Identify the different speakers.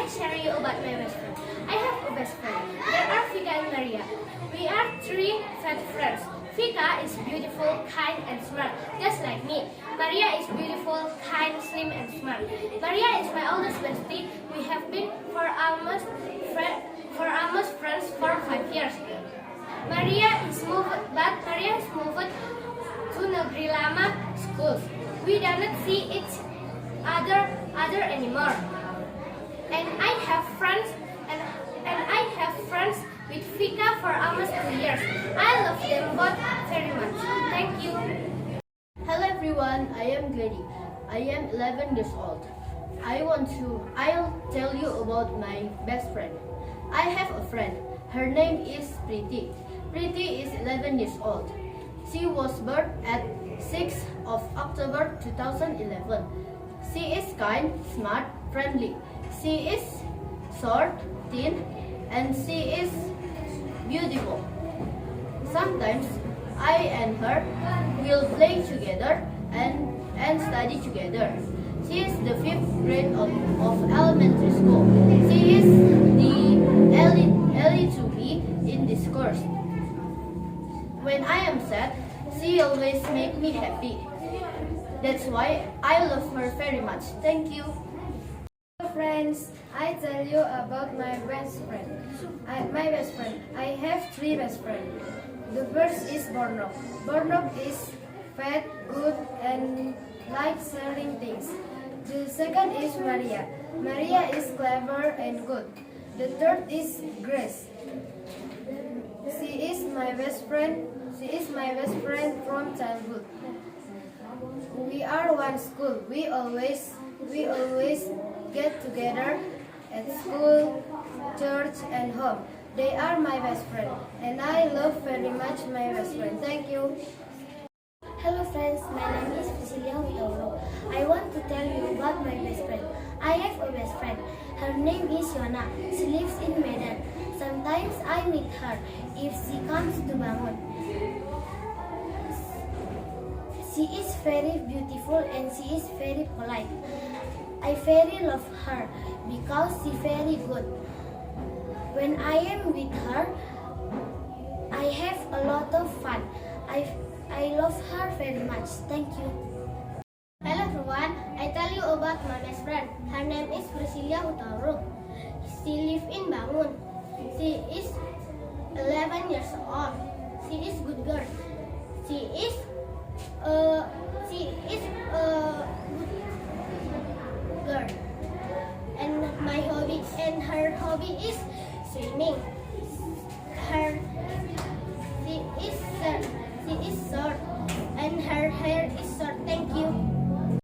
Speaker 1: share you about my best friend. I have a best friend. There are Vika and Maria. We are three fat friends. Vika is beautiful, kind, and smart, just like me. Maria is beautiful, kind, slim, and smart. Maria is my oldest bestie. We have been for almost friends for 5 years. Maria is moved to Negeri Lama schools. We do not see each other anymore. And I have friends with Vika for almost 2 years. I love them both very much. Thank you.
Speaker 2: Hello everyone, I am Gladys. I am 11 years old. I'll tell you about my best friend. I have a friend. Her name is Priti. Priti is 11 years old. She was born at 6th of October 2011. She is kind, smart, friendly. She is short, thin, and she is beautiful. Sometimes I and her will play together and study together. She is the 5th grade of elementary school. She is the early to be in this course. When I am sad, she always makes me happy. That's why I love her very much. Thank you.
Speaker 3: Hello friends, I tell you about my best friend. I have 3 best friends. The first is Bornok. Bornok is fat, good, and likes sharing things. The second is Maria. Maria is clever and good. The third is Grace. She is my best friend from childhood. We are one school. We always get together at school, church, and home. They are my best friend, and I love very much my best friend. Thank you.
Speaker 1: Hello friends, my name is Priscilla Witoro. I want to tell you about my best friend. I have a best friend. Her name is Yona. She lives in Medan. Sometimes I meet her if she comes to Bangun. She is very beautiful and she is very polite. I very love her because she very good. When I am with her, I have a lot of fun. I love her very much. Thank you. Hello everyone, I tell you about my best friend. Her name is Priscilla Hutauruk. She lives in Bangun. She is 11 years old. She is good girl. She is a good girl. And her hobby is swimming. She is short and her hair is so